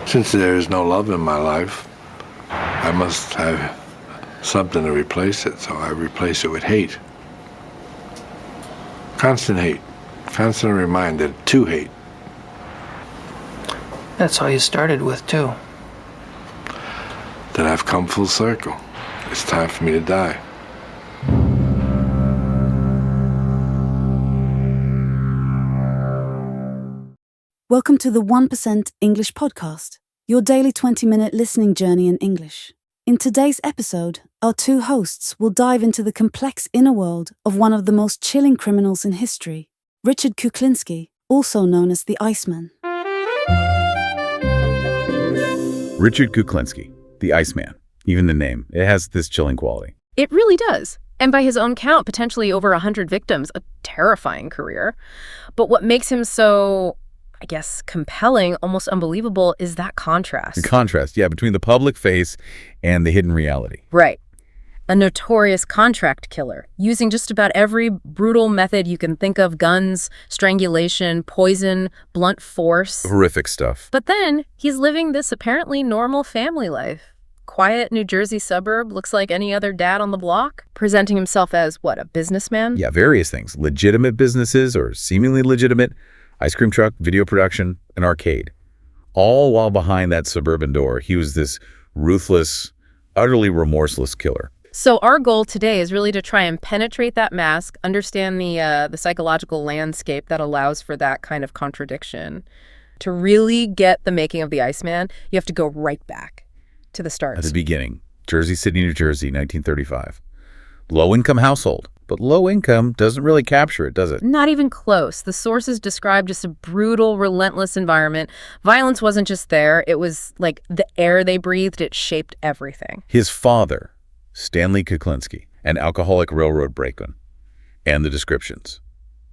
Since there is no love in my life, I must have something to replace it, so I replace it with hate. Constant hate. Constant reminder to hate. That's all you started with, too. Then I've come full circle. It's time for me to die. Welcome to the 1% English podcast, your daily 20-minute listening journey in English. In today's episode, our two hosts will dive into the complex inner world of one of the most chilling criminals in history, Richard Kuklinski, also known as the Iceman. Richard Kuklinski, the Iceman. Even the name, it has this chilling quality. It really does. And by his own count, potentially over 100 victims, a terrifying career. But what makes him so, I guess, compelling, almost unbelievable, is that contrast. The contrast, yeah, between the public face and the hidden reality. Right. A notorious contract killer, using just about every brutal method you can think of: guns, strangulation, poison, blunt force. Horrific stuff. But then he's living this apparently normal family life. Quiet New Jersey suburb, looks like any other dad on the block, presenting himself as, what, a businessman? Yeah, various things. Legitimate businesses or seemingly legitimate. Ice cream truck, video production, an arcade. All while behind that suburban door, he was this ruthless, utterly remorseless killer. So our goal today is really to try and penetrate that mask, understand the psychological landscape that allows for that kind of contradiction. To really get the making of the Iceman, you have to go right back to the start. At the beginning, Jersey City, New Jersey, 1935. Low-income household. But low income doesn't really capture it, does it? Not even close. The sources describe just a brutal, relentless environment. Violence wasn't just there. It was like the air they breathed. It shaped everything. His father, Stanley Kuklinski, an alcoholic railroad brakeman. And the descriptions.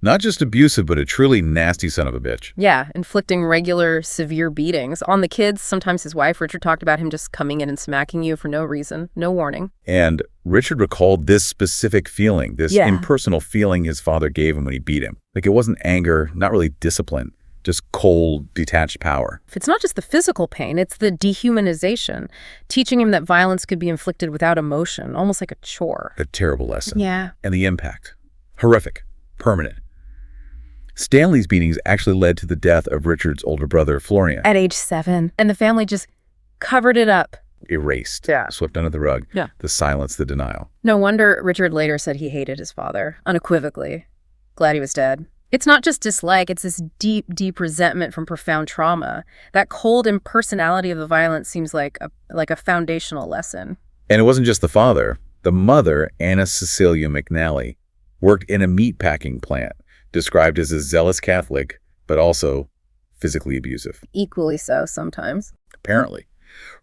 Not just abusive, but a truly nasty son of a bitch. Yeah, inflicting regular, severe beatings on the kids. Sometimes his wife, Richard, talked about him just coming in and smacking you for no reason, no warning. And Richard recalled this specific feeling, this impersonal feeling his father gave him when he beat him. Like, it wasn't anger, not really discipline, just cold, detached power. It's not just the physical pain, it's the dehumanization, teaching him that violence could be inflicted without emotion, almost like a chore. A terrible lesson. Yeah. And the impact. Horrific. Permanent. Stanley's beatings actually led to the death of Richard's older brother, Florian. At age 7. And the family just covered it up. Erased. Yeah. Swept under the rug. Yeah. The silence, the denial. No wonder Richard later said he hated his father, unequivocally. Glad he was dead. It's not just dislike, it's this deep, deep resentment from profound trauma. That cold impersonality of the violence seems like a foundational lesson. And it wasn't just the father. The mother, Anna Cecilia McNally, worked in a meatpacking plant, described as a zealous Catholic, but also physically abusive. Equally so sometimes. Apparently.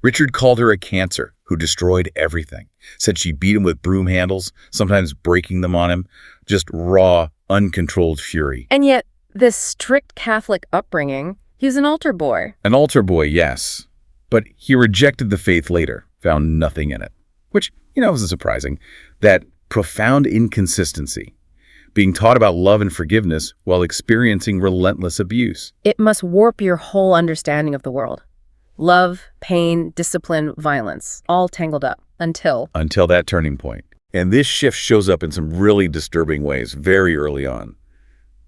Richard called her a cancer who destroyed everything. Said she beat him with broom handles, sometimes breaking them on him. Just raw, uncontrolled fury. And yet, this strict Catholic upbringing, he was an altar boy. An altar boy, yes. But he rejected the faith later, found nothing in it. Which, wasn't surprising. That profound inconsistency. Being taught about love and forgiveness while experiencing relentless abuse. It must warp your whole understanding of the world. Love, pain, discipline, violence, all tangled up until that turning point. And this shift shows up in some really disturbing ways very early on.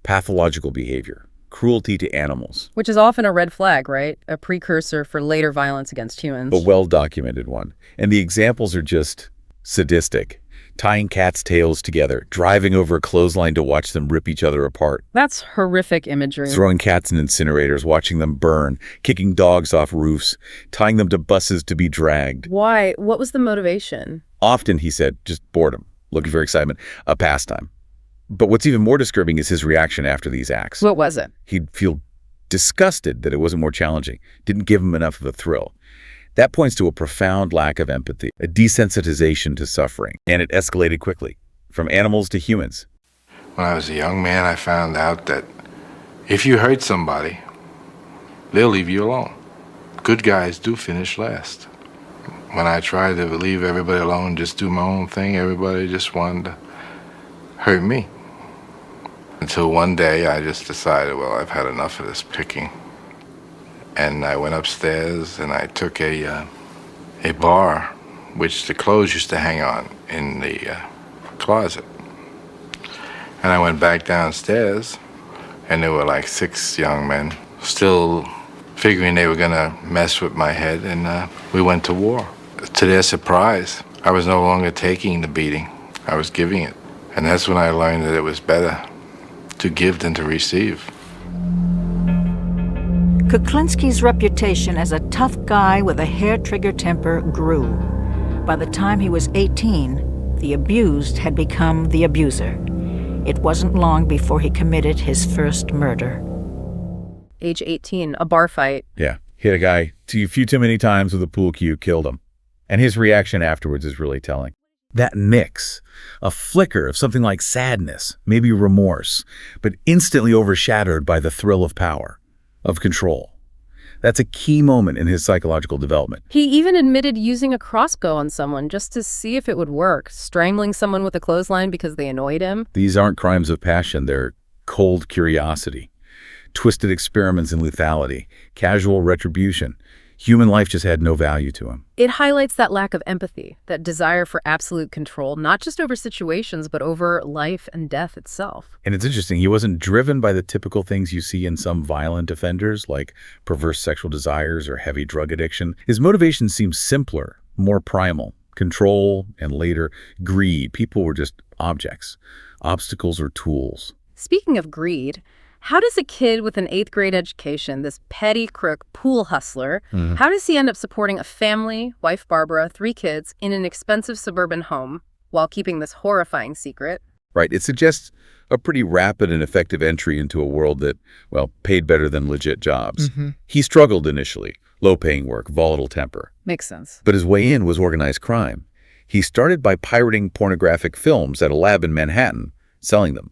Pathological behavior, cruelty to animals. Which is often a red flag, right? A precursor for later violence against humans. A well-documented one. And the examples are just sadistic. Tying cats' tails together, driving over a clothesline to watch them rip each other apart. That's horrific imagery. Throwing cats in incinerators, watching them burn, kicking dogs off roofs, tying them to buses to be dragged. Why? What was the motivation? Often, he said, just boredom, looking for excitement, a pastime. But what's even more disturbing is his reaction after these acts. What was it? He'd feel disgusted that it wasn't more challenging, didn't give him enough of a thrill. That points to a profound lack of empathy, a desensitization to suffering, and it escalated quickly, from animals to humans. When I was a young man, I found out that if you hurt somebody, they'll leave you alone. Good guys do finish last. When I tried to leave everybody alone, just do my own thing, everybody just wanted to hurt me. Until one day I just decided, well, I've had enough of this picking. And I went upstairs and I took a bar, which the clothes used to hang on in the closet. And I went back downstairs, and there were like 6 young men, still figuring they were gonna mess with my head, and we went to war. To their surprise, I was no longer taking the beating, I was giving it. And that's when I learned that it was better to give than to receive. Kuklinski's reputation as a tough guy with a hair-trigger temper grew. By the time he was 18, the abused had become the abuser. It wasn't long before he committed his first murder. Age 18, a bar fight. Yeah, hit a guy a few too many times with a pool cue, killed him. And his reaction afterwards is really telling. That mix, a flicker of something like sadness, maybe remorse, but instantly overshadowed by the thrill of power, of control. That's a key moment in his psychological development. He even admitted using a crossbow on someone just to see if it would work, strangling someone with a clothesline because they annoyed him. These aren't crimes of passion, they're cold curiosity, twisted experiments in lethality, casual retribution. Human life just had no value to him. It highlights that lack of empathy, that desire for absolute control, not just over situations, but over life and death itself. And it's interesting, he wasn't driven by the typical things you see in some violent offenders, like perverse sexual desires or heavy drug addiction. His motivation seems simpler, more primal. Control and later greed. People were just objects, obstacles or tools. Speaking of greed, how does a kid with an 8th grade education, this petty crook pool hustler, how does he end up supporting a family, wife Barbara, 3 kids, in an expensive suburban home while keeping this horrifying secret? Right. It suggests a pretty rapid and effective entry into a world that, well, paid better than legit jobs. He struggled initially. Low-paying work, volatile temper. Makes sense. But his way in was organized crime. He started by pirating pornographic films at a lab in Manhattan, selling them.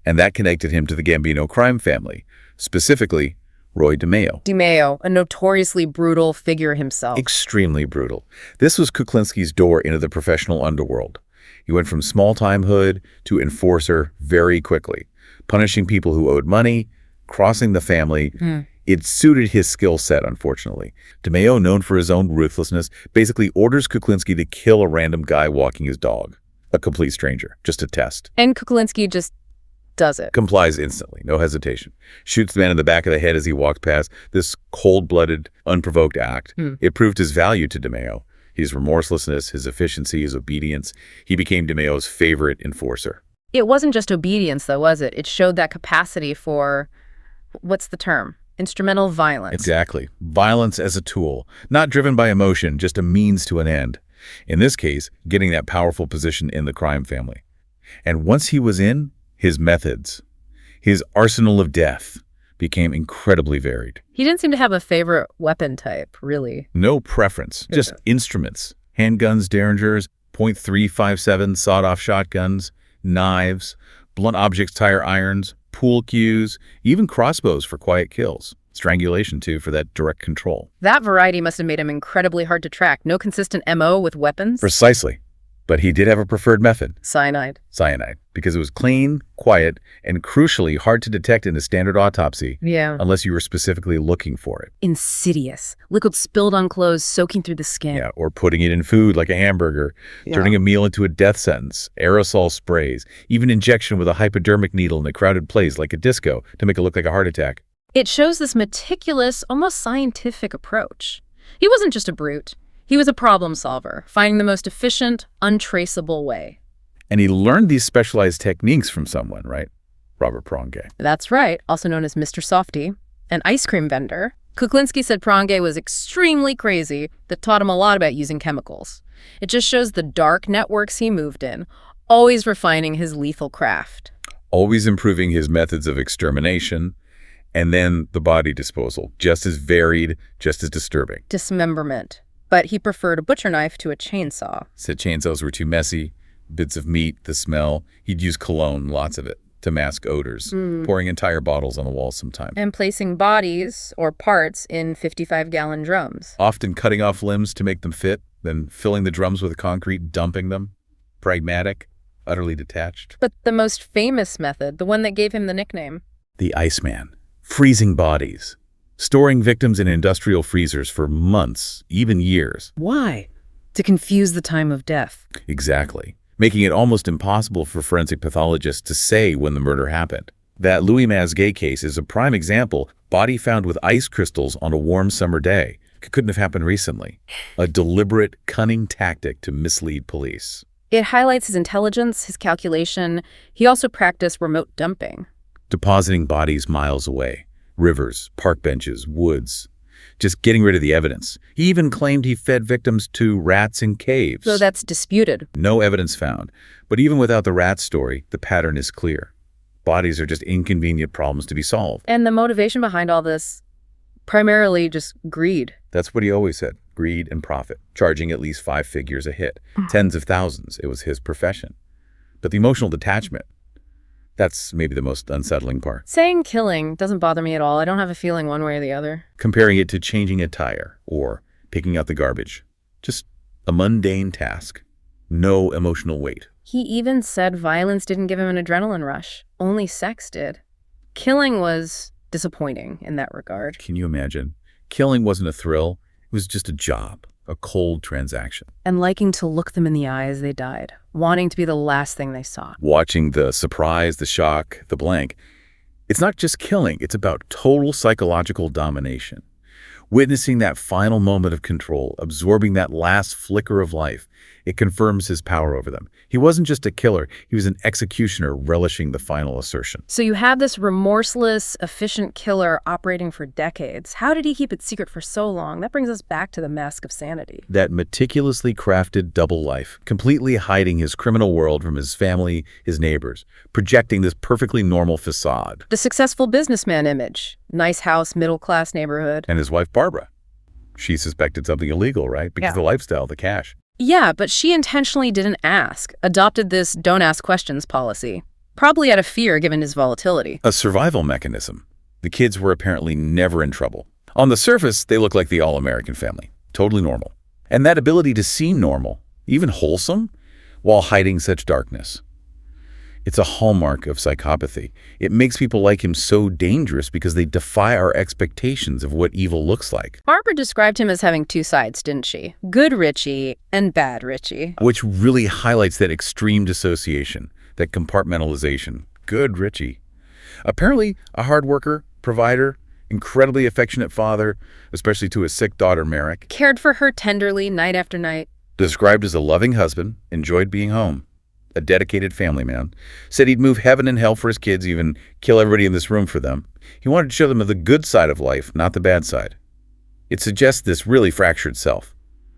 And that connected him to the Gambino crime family, specifically Roy DeMeo. DeMeo, a notoriously brutal figure himself. Extremely brutal. This was Kuklinski's door into the professional underworld. He went from small-time hood to enforcer very quickly, punishing people who owed money, crossing the family. It suited his skill set, unfortunately. DeMeo, known for his own ruthlessness, basically orders Kuklinski to kill a random guy walking his dog, a complete stranger, just a test. And Kuklinski just does it. Complies instantly, no hesitation. Shoots the man in the back of the head as he walks past. This cold-blooded, unprovoked act. It proved his value to DeMeo. His remorselessness, his efficiency, his obedience. He became DeMeo's favorite enforcer. It wasn't just obedience, though, was it? It showed that capacity for, what's the term? Instrumental violence. Exactly. Violence as a tool, not driven by emotion, just a means to an end. In this case, getting that powerful position in the crime family. And once he was in, his methods, his arsenal of death, became incredibly varied. He didn't seem to have a favorite weapon type, really. No preference, just instruments. Handguns, derringers, .357 sawed-off shotguns, knives, blunt objects, tire irons, pool cues, even crossbows for quiet kills. Strangulation, too, for that direct control. That variety must have made him incredibly hard to track. No consistent MO with weapons? Precisely. But he did have a preferred method. Cyanide. Cyanide. Because it was clean, quiet, and crucially hard to detect in a standard autopsy. Yeah. Unless you were specifically looking for it. Insidious. Liquid spilled on clothes, soaking through the skin. Yeah, or putting it in food like a hamburger, turning a meal into a death sentence, aerosol sprays, even injection with a hypodermic needle in a crowded place like a disco to make it look like a heart attack. It shows this meticulous, almost scientific approach. He wasn't just a brute. He was a problem solver, finding the most efficient, untraceable way. And he learned these specialized techniques from someone, right? Robert Pronge. That's right, also known as Mr. Softy, an ice cream vendor. Kuklinski said Pronge was extremely crazy that taught him a lot about using chemicals. It just shows the dark networks he moved in, always refining his lethal craft. Always improving his methods of extermination, and then the body disposal, just as varied, just as disturbing. Dismemberment. But he preferred a butcher knife to a chainsaw. Said chainsaws were too messy, bits of meat, the smell. He'd use cologne, lots of it, to mask odors, pouring entire bottles on the walls sometimes. And placing bodies or parts in 55-gallon drums. Often cutting off limbs to make them fit, then filling the drums with concrete, dumping them. Pragmatic, utterly detached. But the most famous method, the one that gave him the nickname. The Iceman. Freezing bodies. storing victims in industrial freezers for months, even years. Why? To confuse the time of death. Exactly. Making it almost impossible for forensic pathologists to say when the murder happened. That Louis Masguet case is a prime example. Body found with ice crystals on a warm summer day. Couldn't have happened recently. A deliberate, cunning tactic to mislead police. It highlights his intelligence, his calculation. He also practiced remote dumping. Depositing bodies miles away. Rivers, park benches, woods. Just getting rid of the evidence. He even claimed he fed victims to rats in caves. So that's disputed. No evidence found. But even without the rat story, the pattern is clear. Bodies are just inconvenient problems to be solved. And the motivation behind all this, primarily just greed. That's what he always said. Greed and profit. Charging at least 5 figures a hit. Tens of thousands. It was his profession. But the emotional detachment, that's maybe the most unsettling part. Saying killing doesn't bother me at all. I don't have a feeling one way or the other. Comparing it to changing a tire or picking out the garbage. Just a mundane task. No emotional weight. He even said violence didn't give him an adrenaline rush. Only sex did. Killing was disappointing in that regard. Can you imagine? Killing wasn't a thrill. It was just a job. A cold transaction. And liking to look them in the eye as they died. Wanting to be the last thing they saw. Watching the surprise, the shock, the blank. It's not just killing. It's about total psychological domination. Witnessing that final moment of control, absorbing that last flicker of life, it confirms his power over them. He wasn't just a killer, he was an executioner relishing the final assertion. So you have this remorseless, efficient killer operating for decades. How did he keep it secret for so long? That brings us back to the mask of sanity. That meticulously crafted double life, completely hiding his criminal world from his family, his neighbors, projecting this perfectly normal facade. The successful businessman image. Nice house, middle-class neighborhood. And his wife, Barbara. She suspected something illegal, right? Because the lifestyle, the cash. Yeah, but she intentionally didn't ask, adopted this don't ask questions policy. Probably out of fear given his volatility. A survival mechanism. The kids were apparently never in trouble. On the surface, they look like the all-American family. Totally normal. And that ability to seem normal, even wholesome, while hiding such darkness. It's a hallmark of psychopathy. It makes people like him so dangerous because they defy our expectations of what evil looks like. Barbara described him as having two sides, didn't she? Good Richie and bad Richie. Which really highlights that extreme dissociation, that compartmentalization. Good Richie. Apparently a hard worker, provider, incredibly affectionate father, especially to his sick daughter, Merrick. Cared for her tenderly night after night. Described as a loving husband, enjoyed being home. A dedicated family man. Said he'd move heaven and hell for his kids, even kill everybody in this room for them. He wanted to show them the good side of life, not the bad side. It suggests this really fractured self.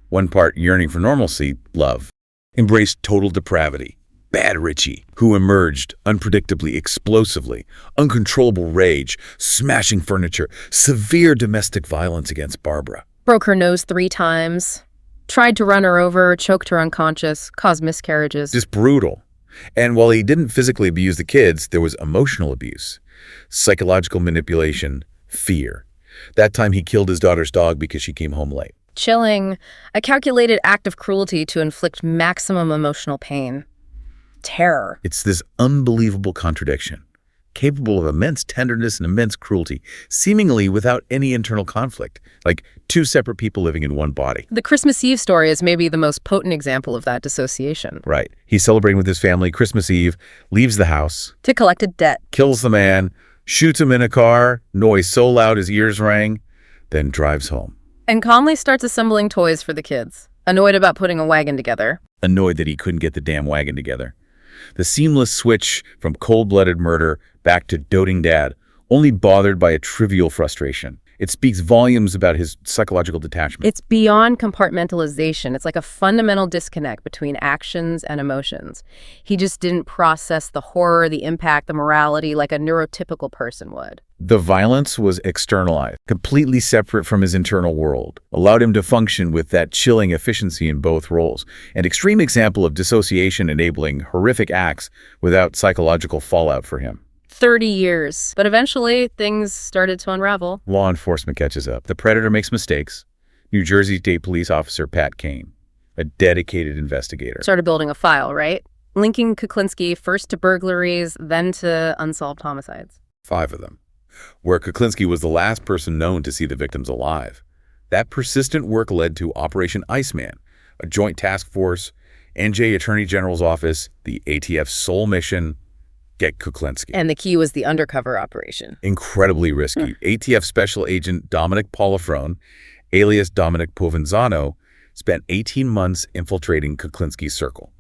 One part yearning for normalcy, love. Embraced total depravity. Bad Richie, who emerged unpredictably, explosively, uncontrollable rage, smashing furniture, severe domestic violence against Barbara. Broke her nose 3 times. Tried to run her over, choked her unconscious, caused miscarriages. Just brutal. And while he didn't physically abuse the kids, there was emotional abuse, psychological manipulation, fear. That time he killed his daughter's dog because she came home late. Chilling, a calculated act of cruelty to inflict maximum emotional pain. Terror. It's this unbelievable contradiction, capable of immense tenderness and immense cruelty, seemingly without any internal conflict, like 2 separate people living in one body. The Christmas Eve story is maybe the most potent example of that dissociation. Right. He's celebrating with his family Christmas Eve, leaves the house. To collect a debt. Kills the man, shoots him in a car, noise so loud his ears rang, then drives home. And calmly starts assembling toys for the kids. Annoyed about putting a wagon together. Annoyed that he couldn't get the damn wagon together. The seamless switch from cold-blooded murder back to doting dad, only bothered by a trivial frustration. It speaks volumes about his psychological detachment. It's beyond compartmentalization. It's like a fundamental disconnect between actions and emotions. He just didn't process the horror, the impact, the morality like a neurotypical person would. The violence was externalized, completely separate from his internal world, allowed him to function with that chilling efficiency in both roles. An extreme example of dissociation enabling horrific acts without psychological fallout for him. 30 years. But eventually, things started to unravel. Law enforcement catches up. The predator makes mistakes. New Jersey State Police Officer Pat Kane, a dedicated investigator. Started building a file, right? Linking Kuklinski first to burglaries, then to unsolved homicides. 5 of them. where Kuklinski was the last person known to see the victims alive. That persistent work led to Operation Iceman, a joint task force, NJ Attorney General's office, the ATF's sole mission, get Kuklinski. And the key was the undercover operation. Incredibly risky. ATF Special Agent Dominic Polifrone, alias Dominic Provenzano, spent 18 months infiltrating Kuklinski's circle,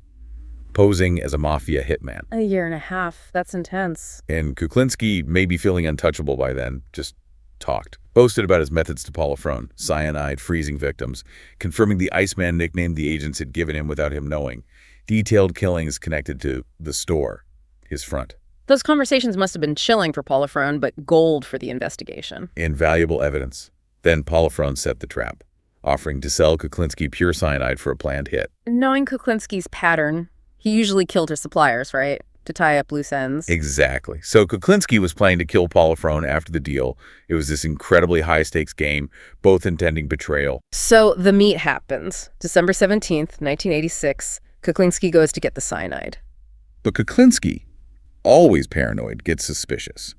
posing as a Mafia hitman. A year and a half. That's intense. And Kuklinski, maybe feeling untouchable by then, just talked. Boasted about his methods to Polifrone, cyanide, freezing victims, confirming the Iceman nickname the agents had given him without him knowing, detailed killings connected to the store, his front. Those conversations must have been chilling for Polifrone, but gold for the investigation. Invaluable evidence. Then Polifrone set the trap, offering to sell Kuklinski pure cyanide for a planned hit. Knowing Kuklinski's pattern, he usually killed his suppliers, right? To tie up loose ends. Exactly. So Kuklinski was planning to kill Polifrone after the deal. It was this incredibly high-stakes game, both intending betrayal. So the meet happens. December 17th, 1986, Kuklinski goes to get the cyanide. But Kuklinski, always paranoid, gets suspicious.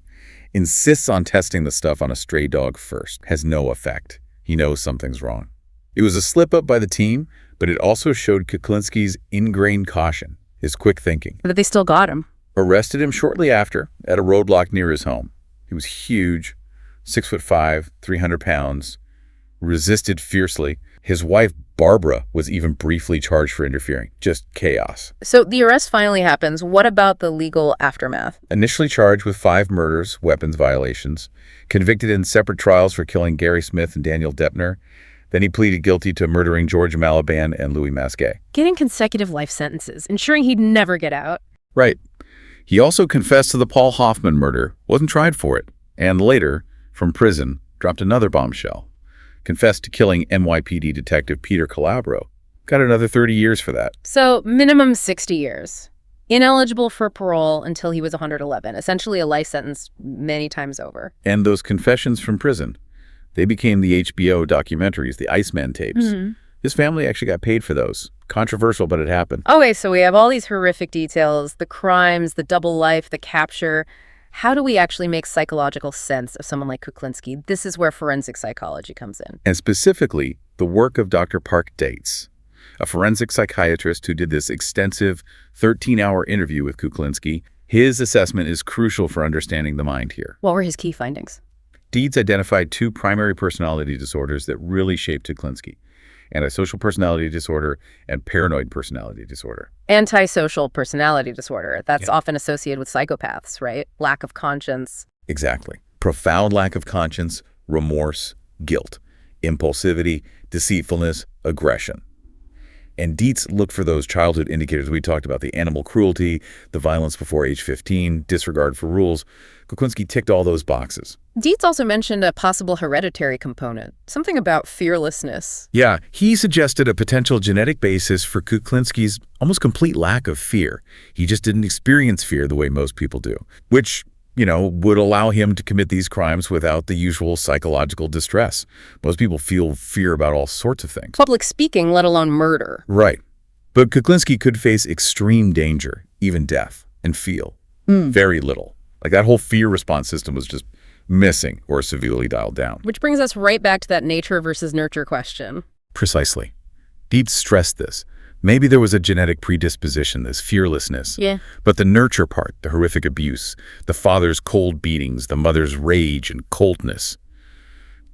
Insists on testing the stuff on a stray dog first. Has no effect. He knows something's wrong. It was a slip-up by the team, but it also showed Kuklinski's ingrained caution, his quick thinking. But they still got him. Arrested him shortly after at a roadblock near his home. He was huge, 6'5", 300 pounds, resisted fiercely. His wife, Barbara, was even briefly charged for interfering. Just chaos. So the arrest finally happens. What about the legal aftermath? Initially charged with 5 murders, weapons violations, convicted in separate trials for killing Gary Smith and Daniel Deppner. Then he pleaded guilty to murdering George Malaban and Louis Masquet. Getting consecutive life sentences, ensuring he'd never get out. Right. He also confessed to the Paul Hoffman murder, wasn't tried for it, and later, from prison, dropped another bombshell. Confessed to killing NYPD detective Peter Calabro. Got another 30 years for that. So minimum 60 years. Ineligible for parole until he was 111, essentially a life sentence many times over. And those confessions from prison, they became the HBO documentaries, the Iceman tapes. His family actually got paid for those. Controversial, but it happened. Okay, so we have all these horrific details, the crimes, the double life, the capture. How do we actually make psychological sense of someone like Kuklinski? This is where forensic psychology comes in. And specifically, the work of Dr. Park Dates, a forensic psychiatrist who did this extensive 13-hour interview with Kuklinski. His assessment is crucial for understanding the mind here. What were his key findings? Deeds identified 2 primary personality disorders that really shaped Kuklinski: antisocial personality disorder and paranoid personality disorder. Antisocial personality disorder. That's often associated with psychopaths, right? Lack of conscience. Exactly. Profound lack of conscience, remorse, guilt, impulsivity, deceitfulness, aggression. And Dietz looked for those childhood indicators we talked about, the animal cruelty, the violence before age 15, disregard for rules. Kuklinski ticked all those boxes. Dietz also mentioned a possible hereditary component, something about fearlessness. Yeah, he suggested a potential genetic basis for Kuklinski's almost complete lack of fear. He just didn't experience fear the way most people do, which, would allow him to commit these crimes without the usual psychological distress. Most people feel fear about all sorts of things. Public speaking, let alone murder. Right. But Kuklinski could face extreme danger, even death, and feel very little. Like that whole fear response system was just missing or severely dialed down. Which brings us right back to that nature versus nurture question. Precisely. Dietz stressed this. Maybe there was a genetic predisposition, this fearlessness. Yeah. But the nurture part, the horrific abuse, the father's cold beatings, the mother's rage and coldness.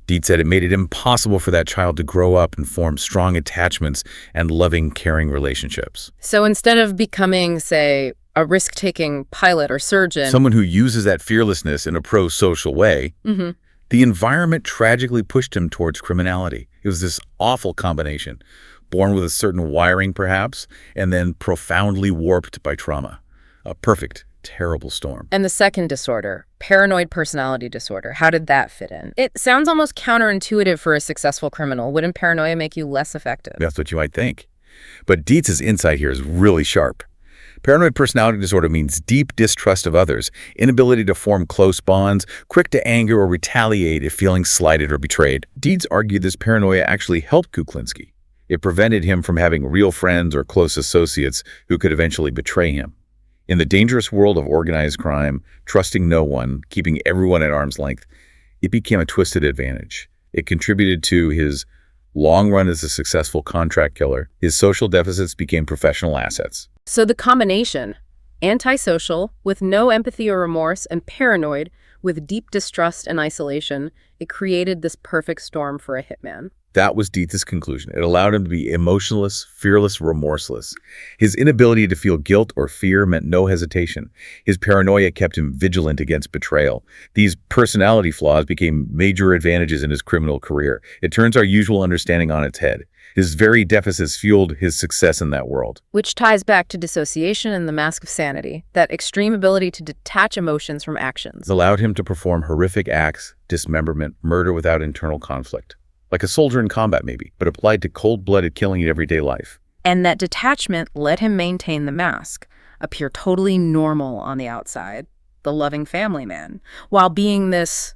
Dietz said it made it impossible for that child to grow up and form strong attachments and loving, caring relationships. So instead of becoming, say, a risk-taking pilot or surgeon, someone who uses that fearlessness in a pro-social way, the environment tragically pushed him towards criminality. It was this awful combination. Born with a certain wiring, perhaps, and then profoundly warped by trauma. A perfect, terrible storm. And the second disorder, paranoid personality disorder, how did that fit in? It sounds almost counterintuitive for a successful criminal. Wouldn't paranoia make you less effective? That's what you might think. But Dietz's insight here is really sharp. Paranoid personality disorder means deep distrust of others, inability to form close bonds, quick to anger or retaliate if feeling slighted or betrayed. Dietz argued this paranoia actually helped Kuklinski. It prevented him from having real friends or close associates who could eventually betray him. In the dangerous world of organized crime, trusting no one, keeping everyone at arm's length, it became a twisted advantage. It contributed to his long run as a successful contract killer. His social deficits became professional assets. So the combination, antisocial, with no empathy or remorse, and paranoid, with deep distrust and isolation, it created this perfect storm for a hitman. That was Dieth's conclusion. It allowed him to be emotionless, fearless, remorseless. His inability to feel guilt or fear meant no hesitation. His paranoia kept him vigilant against betrayal. These personality flaws became major advantages in his criminal career. It turns our usual understanding on its head. His very deficits fueled his success in that world. Which ties back to dissociation and the mask of sanity, that extreme ability to detach emotions from actions. It allowed him to perform horrific acts, dismemberment, murder without internal conflict. Like a soldier in combat maybe, but applied to cold-blooded killing in everyday life. And that detachment let him maintain the mask, appear totally normal on the outside, the loving family man, while being this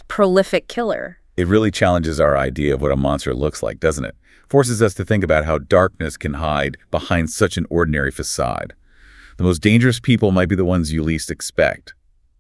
prolific killer. It really challenges our idea of what a monster looks like, doesn't it? Forces us to think about how darkness can hide behind such an ordinary facade. The most dangerous people might be the ones you least expect,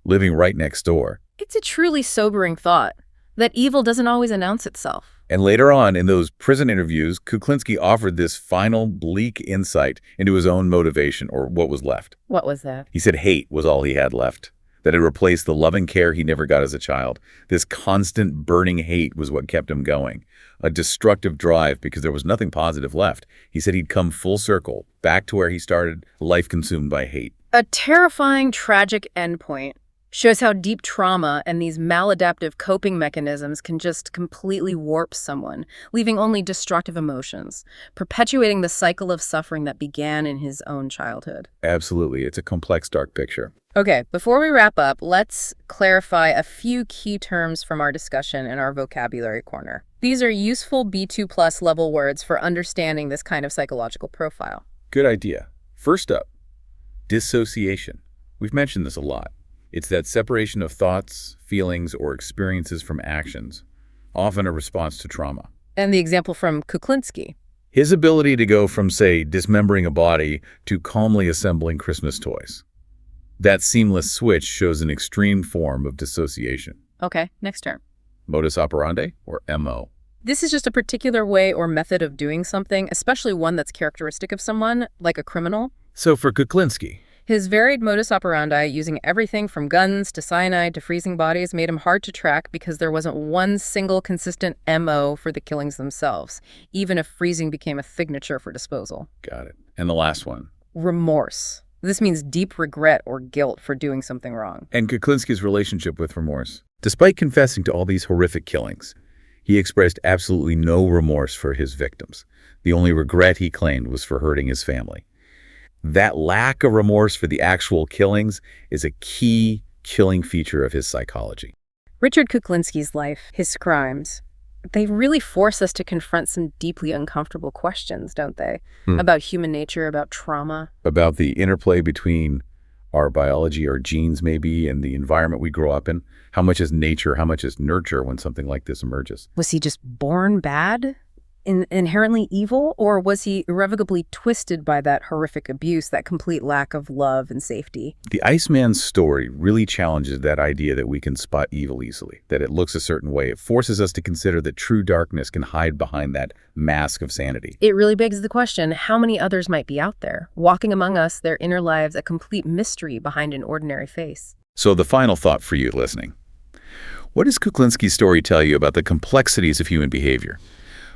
living right next door. It's a truly sobering thought, that evil doesn't always announce itself. And later on, in those prison interviews, Kuklinski offered this final bleak insight into his own motivation, or what was left. What was that? He said hate was all he had left, that it replaced the loving care he never got as a child. This constant burning hate was what kept him going, a destructive drive because there was nothing positive left. He said he'd come full circle, back to where he started, life consumed by hate. A terrifying, tragic endpoint. Shows how deep trauma and these maladaptive coping mechanisms can just completely warp someone, leaving only destructive emotions, perpetuating the cycle of suffering that began in his own childhood. Absolutely. It's a complex, dark picture. Okay, before we wrap up, let's clarify a few key terms from our discussion in our vocabulary corner. These are useful B2+ level words for understanding this kind of psychological profile. Good idea. First up, dissociation. We've mentioned this a lot. It's that separation of thoughts, feelings, or experiences from actions, often a response to trauma. And the example from Kuklinski. His ability to go from, say, dismembering a body to calmly assembling Christmas toys. That seamless switch shows an extreme form of dissociation. Okay, next term. Modus operandi, or MO. This is just a particular way or method of doing something, especially one that's characteristic of someone, like a criminal. So for Kuklinski, his varied modus operandi, using everything from guns to cyanide to freezing bodies, made him hard to track because there wasn't one single consistent MO for the killings themselves, even if freezing became a signature for disposal. Got it. And the last one? Remorse. This means deep regret or guilt for doing something wrong. And Kuklinski's relationship with remorse. Despite confessing to all these horrific killings, he expressed absolutely no remorse for his victims. The only regret he claimed was for hurting his family. That lack of remorse for the actual killings is a key killing feature of his psychology. Richard Kuklinski's life, his crimes, they really force us to confront some deeply uncomfortable questions, don't they? About human nature, about trauma. About the interplay between our biology, our genes maybe, and the environment we grow up in. How much is nature, how much is nurture when something like this emerges? Was he just born bad? Inherently evil, or was he irrevocably twisted by that horrific abuse, that complete lack of love and safety? The Iceman's story really challenges that idea that we can spot evil easily, that it looks a certain way. It forces us to consider that true darkness can hide behind that mask of sanity. It really begs the question, how many others might be out there, walking among us, their inner lives a complete mystery behind an ordinary face? So the final thought for you listening. What does Kuklinski's story tell you about the complexities of human behavior?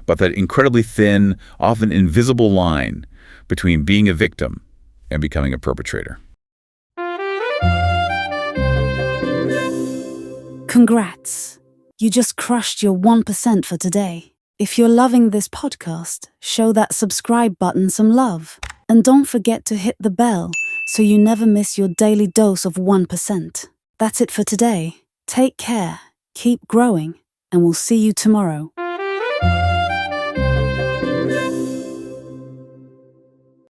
About that incredibly thin, often invisible line between being a victim and becoming a perpetrator. Congrats! You just crushed your 1% for today. If you're loving this podcast, show that subscribe button some love. And don't forget to hit the bell so you never miss your daily dose of 1%. That's it for today. Take care, keep growing, and we'll see you tomorrow.